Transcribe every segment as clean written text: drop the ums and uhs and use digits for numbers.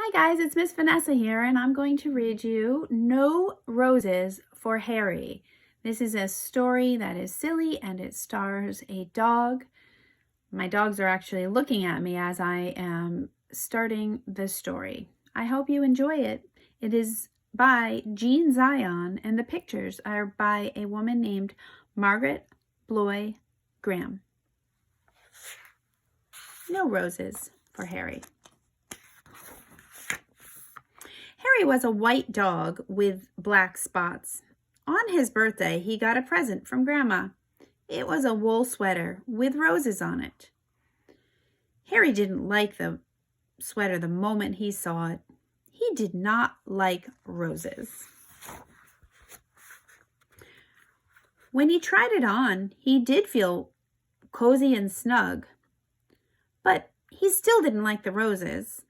Hi guys, it's Miss Vanessa here, and I'm going to read you No Roses for Harry. This is a story that is silly and it stars a dog. My dogs are actually looking at me as I am starting the story. I hope you enjoy it. It is by Jean Zion, and the pictures are by a woman named Margaret Bloy Graham. No Roses for Harry. Harry was a white dog with black spots. On his birthday, he got a present from Grandma. It was a wool sweater with roses on it. Harry didn't like the sweater the moment he saw it. He did not like roses. When he tried it on, he did feel cozy and snug, but he still didn't like the roses.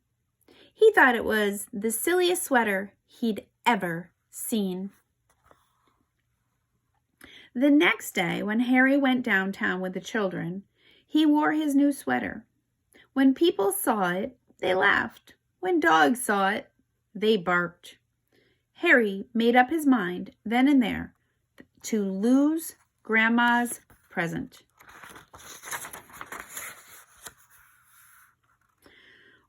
He thought it was the silliest sweater he'd ever seen. The next day, when Harry went downtown with the children, he wore his new sweater. When people saw it, they laughed. When dogs saw it, they barked. Harry made up his mind then and there to lose Grandma's present.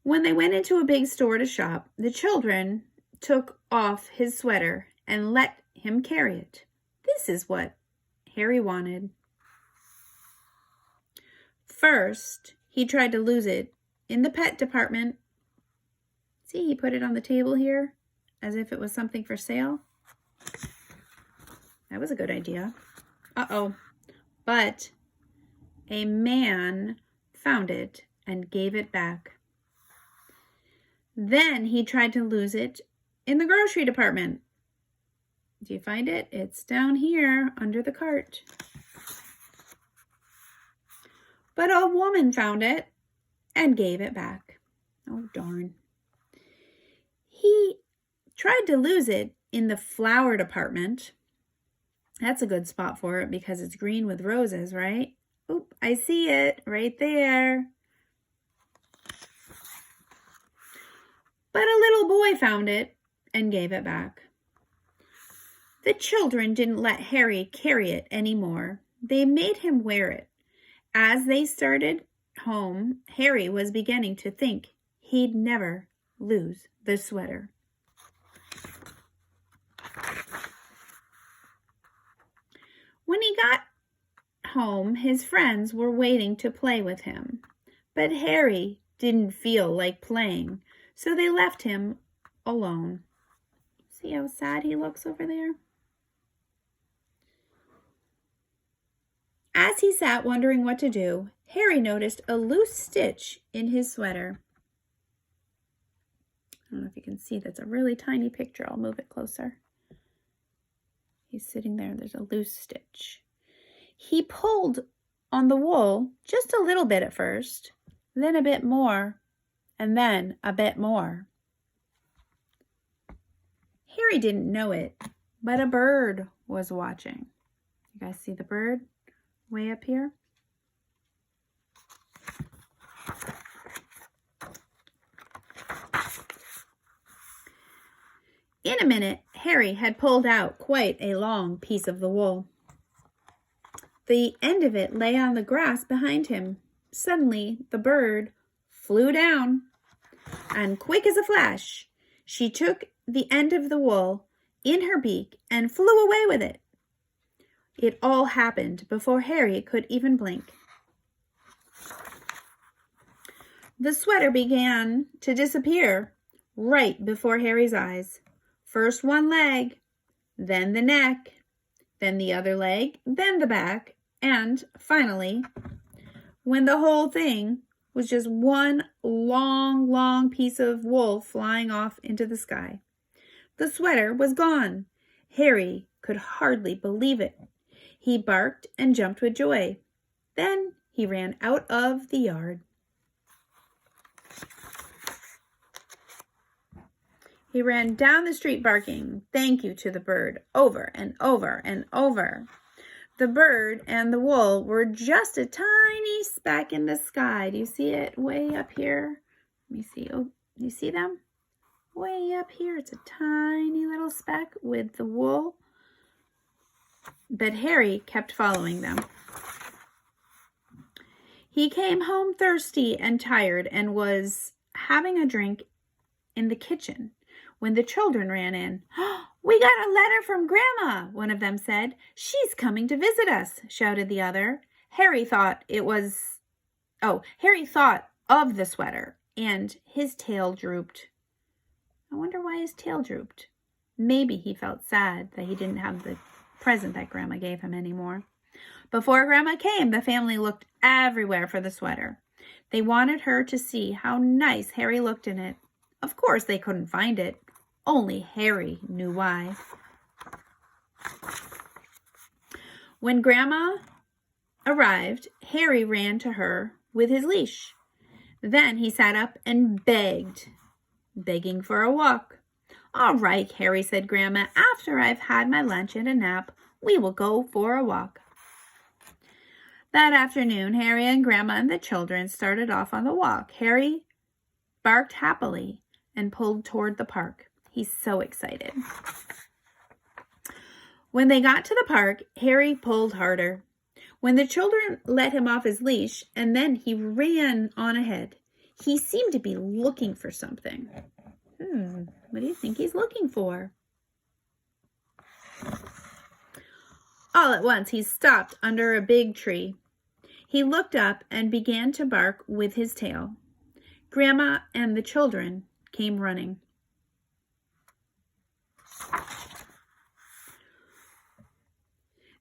When they went into a big store to shop, the children took off his sweater and let him carry it. This is what Harry wanted. First, he tried to lose it in the pet department. See, he put it on the table here as if it was something for sale. That was a good idea. Uh-oh. But a man found it and gave it back. Then he tried to lose it in the grocery department. Do you find it? It's down here under the cart. But a woman found it and gave it back. Oh, darn. He tried to lose it in the flower department. That's a good spot for it because it's green with roses, right? Oop, I see it right there. But a little boy found it and gave it back. The children didn't let Harry carry it anymore. They made him wear it. As they started home, Harry was beginning to think he'd never lose the sweater. When he got home, his friends were waiting to play with him. But Harry didn't feel like playing. So they left him alone. See how sad he looks over there? As he sat wondering what to do, Harry noticed a loose stitch in his sweater. I don't know if you can see, that's a really tiny picture. I'll move it closer. He's sitting there. There's a loose stitch. He pulled on the wool just a little bit at first, then a bit more, and then a bit more. Harry didn't know it, but a bird was watching. You guys see the bird way up here? In a minute, Harry had pulled out quite a long piece of the wool. The end of it lay on the grass behind him. Suddenly, the bird flew down, and quick as a flash, she took the end of the wool in her beak and flew away with it. It all happened before Harry could even blink. The sweater began to disappear right before Harry's eyes. First one leg, then the neck, then the other leg, then the back, and finally, when the whole thing was just one long piece of wool flying off into the sky. The sweater was gone. Harry could hardly believe it. He barked and jumped with joy. Then he ran out of the yard. He ran down the street barking, "Thank you" to the bird, over and over and over. The bird and the wool were just a tiny speck in the sky. Do you see it way up here? Let me see. Oh, you see them? way up here. It's a tiny little speck with the wool. But Harry kept following them. He came home thirsty and tired and was having a drink in the kitchen when the children ran in. "We got a letter from Grandma," one of them said. "She's coming to visit us," shouted the other. Harry thought of the sweater, and his tail drooped. I wonder why his tail drooped. Maybe he felt sad that he didn't have the present that Grandma gave him anymore. Before Grandma came, the family looked everywhere for the sweater. They wanted her to see how nice Harry looked in it. Of course, they couldn't find it. Only Harry knew why. When Grandma arrived, Harry ran to her with his leash. Then he sat up and begging for a walk. "All right, Harry," said Grandma. "After I've had my lunch and a nap, we will go for a walk." That afternoon, Harry and Grandma and the children started off on the walk. Harry barked happily and pulled toward the park. He's so excited. When they got to the park, Harry pulled harder. When the children let him off his leash, and then he ran on ahead. He seemed to be looking for something. What do you think he's looking for? All at once, he stopped under a big tree. He looked up and began to bark with his tail. Grandma and the children came running.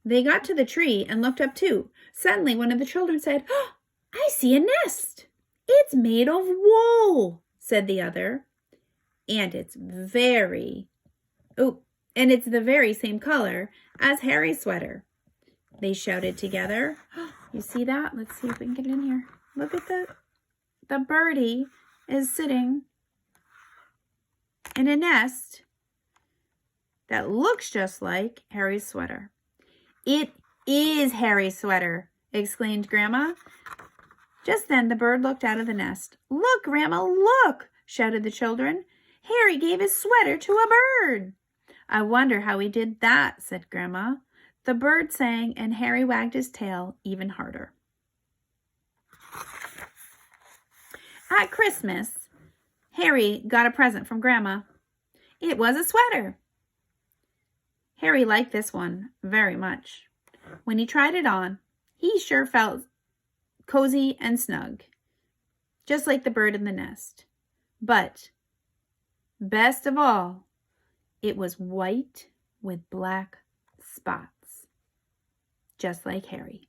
They got to the tree and looked up too. Suddenly, one of the children said, "Oh, I see a nest. It's made of wool," said the other. And it's the very same color as Harry's sweater. They shouted together. You see that? Let's see if we can get in here. Look at the birdie is sitting in a nest that looks just like Harry's sweater. "It is Harry's sweater," exclaimed Grandma. Just then the bird looked out of the nest. "Look, Grandma, look!" shouted the children. "Harry gave his sweater to a bird." "I wonder how he did that," said Grandma. The bird sang and Harry wagged his tail even harder. At Christmas, Harry got a present from Grandma. It was a sweater. Harry liked this one very much. When he tried it on, he sure felt cozy and snug, just like the bird in the nest. But best of all, it was white with black spots, just like Harry.